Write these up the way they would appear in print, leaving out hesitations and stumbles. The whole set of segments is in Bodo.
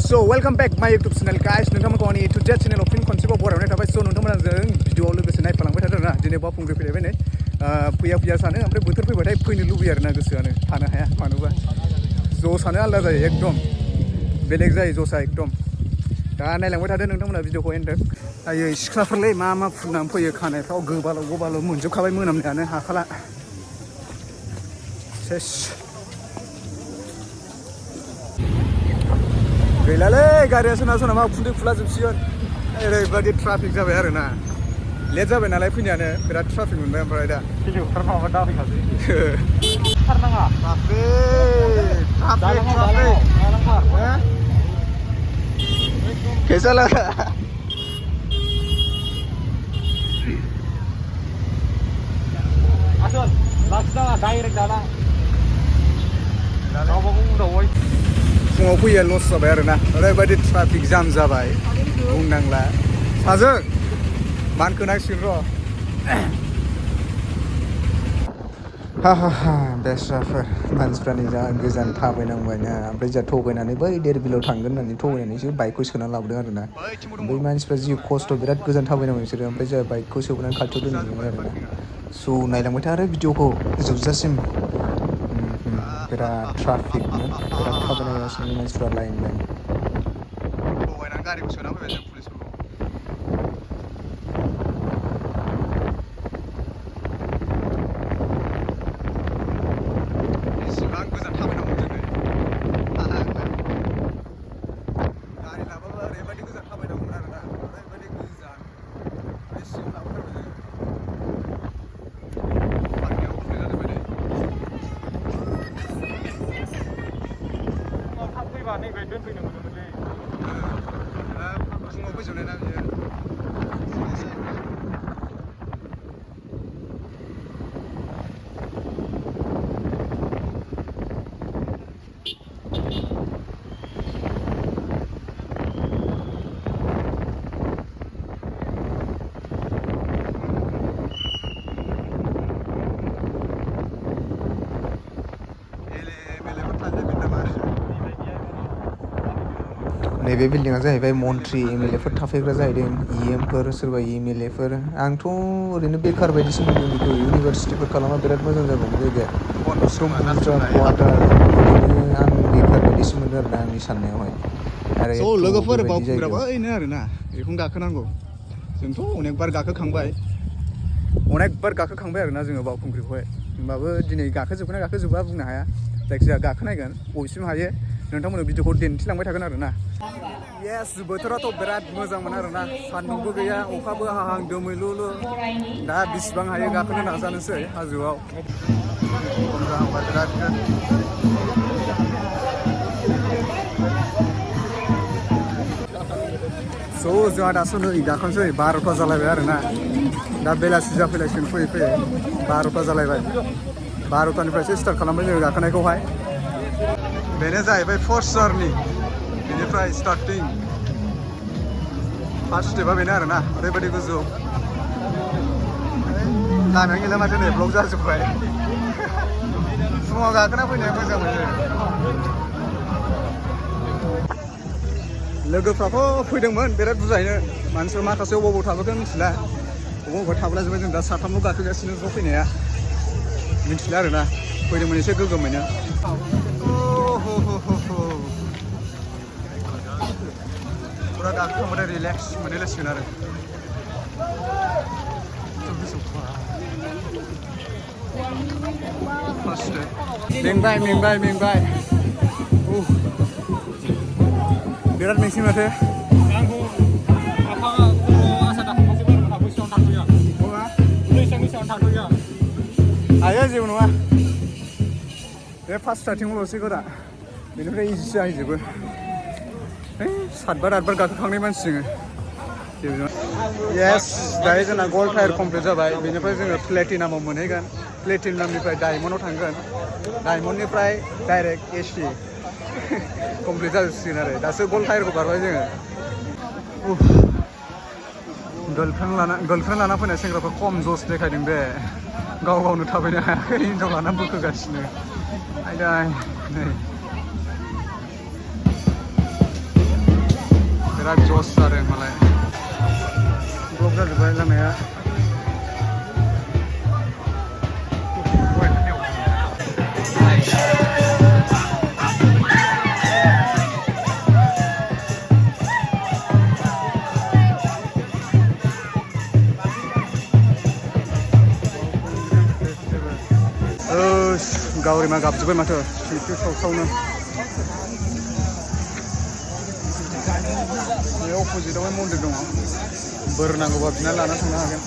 So welcome back my YouTube channel guys. नोंथांमोनखौ आंनि YouTube channel फिन खनसेबाव बरायनाय थाबाय। So नोंथांमोना जों भिडिअआव लोगोसे नायफालांबाय थादों ना। दिनै बावखुंग्रि फैलायबाय नै फैया सानो ओमफ्राय बोथोर फैबाथाय फैनो लुबैयो आरोना गोसोआनो थानो हाया मानोबा ज'सानो आलदा जायो एकदम बेलेग जायो ज'सा एकदम। दा नायलांबाय थादों नोंथांमोना भिडिअखौ एन्ड आयै सिख्लाफोरलै मा फुननानै फैयो खानायफ्राव गोबाल' मोनजोबखाबाय मोनामनायानो हाखाला सेस गैलालै गारिया सोरना मा उखुन्दै खुलाजोबसिगोन ओरैबायदि ट्राफिक जाबाय आरोना लेट जाबाय नालाय फैनायानो बिराद ट्राफिक मोनबाय ओमफ्राय दा किल'मिटार माबा दाफैखासै खारनाङा ट्राफिक कैसा लगा आसल लाखिनाङा डाइरेक्ट दालां गावबागाव उनावहाय फुङाव फैया लस जाबाय आरोना ओरैबायदि ट्राफिक जाम जाबाय बुंनांला साजों मानखोनांसिगोन र' हा बेस्राफोर मानसिफ्रा नै जा गोजान थाबायनांबायना ओमफ्राय जा थगायनानै बै देरबिलाव थांगोन होननानै थगायनानैसो बाइकखौ सोनानै लाबोदों आरोना बै मानसिफ्रा जि खस्थ' बिराद गोजान थाबायनांगौ बिसोरो ओमफ्राय जा बाइकखौ सोबोनानै खाथियाव दोनहैदों आरोना स' नायलांबाय था आरो भिडिअखौ जोबजासिम बिराद ट्राफिकनो बिराद थाबायनांगासिनो मानसिफ्रा लाइन थगायनानै गारिखौ सोना फैबाय जों पुलिसफोरखौ नैबे दोनफैनो मोनोमोनलै फुङाव फैजोबनाय ना बियो नैबे बिल्डिंआ जाहैबाय मन्त्रि एमएलएफोर थाफैग्रा जाहैदों इएमफोर सोरबा एमएलएफोर आंथ' ओरैनो बेखार बायदिसो मोनदों बेखौ इउनिभारसिटिफोर खालामबा बिराद मोजां जागौमोन जायगाया एकदम बुरजा क्वार्टार ओरैनो आं बेखार बायदिसो मोनदों आरोना आंनि साननायावहाय आरो लोगोफोर बावखुंग्रियाबो ओरैनो आरोना बेखौनो गाखोनांगौ जोंथ' अनेक बार गाखोखांबाय आरोना जोङो बावखुंग्रिखौहाय होमबाबो दिनै गाखोजोबगोन ना गाखोजोबा बुंनो हाया जायखिजाया गाखोनायगोन बबेसिम हायो नोंथांमोननो भिडिअखौ दिन्थिलांबाय थागोन आरोना येस बोथोराथ' बिराद मोजांमोन आरोना सान्दुंबो गैया अखाबो हाहां दोमैलुलु दा बिसिबां हायो गाखोनो नाजानोसै हाजोआव स' जोंहा दासो नै गाखोनोसै 12ता जालायबाय आरोना दा बेलासि जाफैलायसिगोन फैयै 12ता जालायबाय 12तानिफ्रायसो स्टार्ट खालामबाय जोङो गाखोनायखौहाय बेनो जाहैबाय फार्स्ट जार्नि बेनिफ्राय स्टार्टिं फार्स्ट स्टेपआ बेनो आरोना ओरैबायदि गोजौ लामाया गैला माथो नै ब्लक जाजोब्बाय फुङाव गाखोना फैनाया मोजां मोनो लोगोफ्राथ' फैदोंमोन बिराद बुरजायैनो मानसिफ्रा माखासे अबाव थाबोगोन मिथिला अबाव थाबोला जोबबाय जों दा साथामल' गाखोगासिनो ज' फैनाया मिथिला आरोना फैदोंमोन एसे गोगोमैनो पुरा गाखोखांबाथाय रिलेक्स मोनहैलायसिगोन आरो मेंबाय बिराद मेंसि माथो हायो जेबो नङा बे फार्स्ट स्टार्टिंआवल'सै दा बेनिफ्राय इजिसो जाहैजोबो 7 बार 8 बार गाखोखांनाय मानसि जोङो येस दायो जोंना गल्ड टायार कमप्लिट जाबाय बेनिफ्राय जोङो प्लेटिनामाव मोनहैगोन प्लेटिनामनिफ्राय डायमन्डआव थांगोन डायमन्डनिफ्राय डाइरेक्ट एसि कमप्लिट जाजोबसिगोन आरो दासो गल्ड टायारखौ बारबाय जोङो गर्लफ्रेन्ड लाना फैनाय सेंग्राफ्रा खम जस देखायदों बे गावनो थाबायनो हायाखै हिनजाव लाना बोखोगासिनो आयदाय नै बिराद जस जादों मालाय ब्लक जाजोब्बाय लामाया गावरिमा गाबजोब्बाय माथो टिपि सावसावनो बे अपोजिटआवहाय मन्दिर दङ बोर नांगौबा बिना लाना थांनो हागोन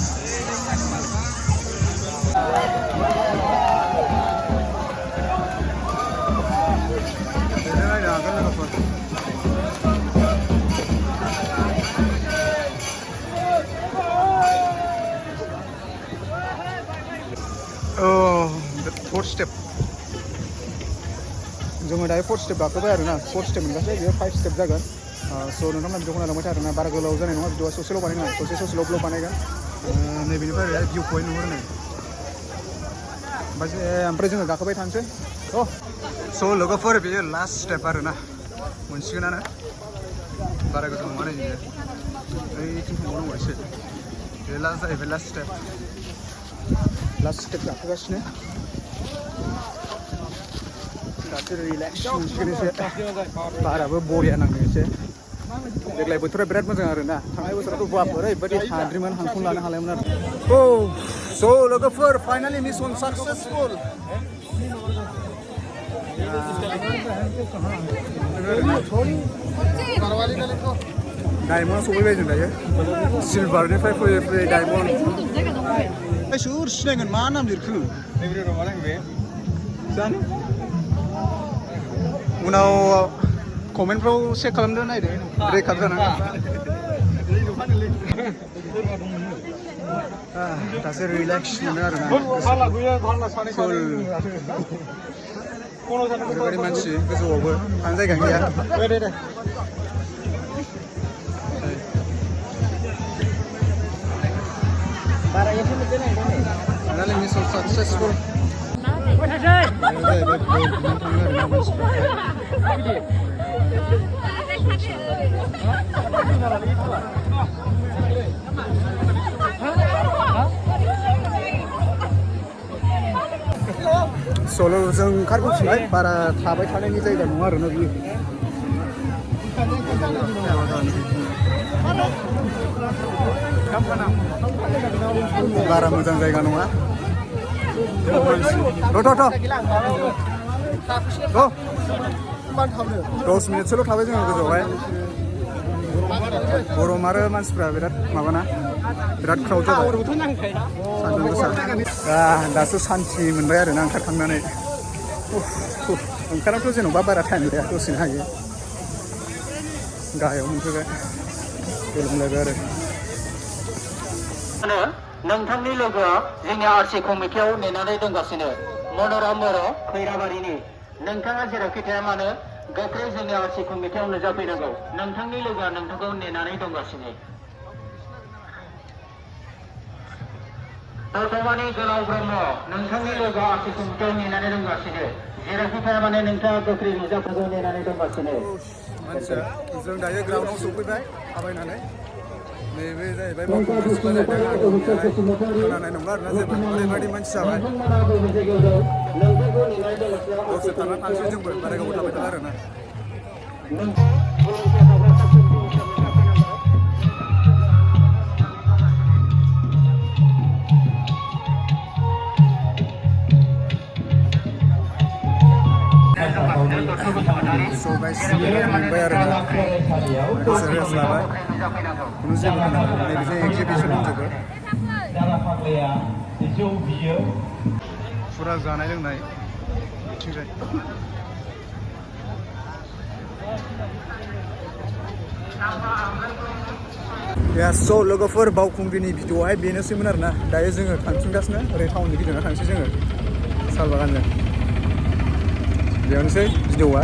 बेजों नायनो हागोन लोगोफोर फोर्थ स्टेप जोङो दायो फोर्थ स्टेप गाखोबाय आरोना फोर्थ स्टेप मोनबासो बेयो 5 स्टेप जागोन स' नोंथांमोना भिडिअखौ नायलांबाय था आरोना बारा गोलाव जानाय नङा भिडिअआ ससेल' बानायगोन ससेल' ब्लग बानायगोन नैबेनिफ्राय ओरैहाय भिउ पइन्ट नुहुरो नै ओमफ्राय जोङो गाखोबाय थानोसै स' लोगोफोर बेयो लास्ट स्टेप आरोना मोनसिगोनानो बारा गोजान नङा नै बियो ओइथिं थांबावनांगौ एसे बे लास्ट जाहैबाय लास्ट स्टेप गाखोगासिनो दासो रिलेक्स मोनसिगोन एसे बाराबो बरिया नाङो एसे देग्लाय बोथोरा बिराद मोजां आरोना थांनाय बोसोरावथ' बाप ओरैबायदि हाद्रिमोन हांखुन लानो हालायोमोन आरो स' लोगोफोर फाइनालि मिशन साक्सेसफुल डायमन्ड सफैबाय जों दायो सिलभारनिफ्राय फैयै फैयै डायमन्ड सोर सिनायगोन मा नाम लिरखो जानो उनाव कमेन्टफ्राव चेक खालामदो नायदो रेकर्ड जानांगोन दासो रिलेक्स मोनो आरोना फुल ओरैबायदि मानसि गोजौआवबो थानो जायगा गैया Finally mission successful. Solo जों ओंखारबोफिनबाय बारा थाबाय थानायनि जायगा नङा आरोना बियो बारा मोजां जायगा नङा दस मिनिटसोल' थाबाय जोङो गोजौआवहाय गरम आरो मानसिफ्रा बिराद माबाना बिराद क्राउड जाबाय सान्दुं गोसा दासो सान्थि मोनबाय आरोना ओंखारखांनानै ओंखाराथ' जेन'बा बारा टाइम लाया दसेनो हायो गाहायाव मोनफैबाय गोलोमलायबाय आरो नोंथांनि लोगोआ जोंनि आरसि कमिटियाव नेनानै दंगासिनो मन'रम बर' खैराबारिनि नोंथाङा जेरावखि थाया मानो गोख्रै जोंनि आरसि कमिटियाव नुजाफैनांगौ नोंथांनि लोगोआ नोंथांखौ नेनानै दंगासिनो दतमानि गोलाव ब्रह्म नोंथांनि लोगोआ आरसि कमिटियाव नेनानै दंगासिनो जेरावखि थाया मानो नोंथाङा गोख्रै नुजाफैनांगौ नेनानै दंगासिनो जों दायो ग्राउन्डआव सफैबाय थाबायनानै नैबे जाहैबाय बावखुंग्रि खोनानाय नंला आरोना जेबो ओरैबायदि मानसि जाबाय दसे थांना थांसै जोंबो बारा गोबाव थाबाय थाला आरोना So guys, मोनबाय आरोना रेस्ट लाबाय खुनु जेबो खोनाला नैबे एक्जिबिसन दंजोबो फुरा जानाय लोंनाय बिथिंजाय स' लोगोफोर बावखुंग्रिनि भिडिअआवहाय बेनोसैमोन आरोना दायो जोङो थांफिनगासिनो ओरै टाउननि गिदिंना थांसै जोङो साल बागानजों बेयावनोसै भिडिअआ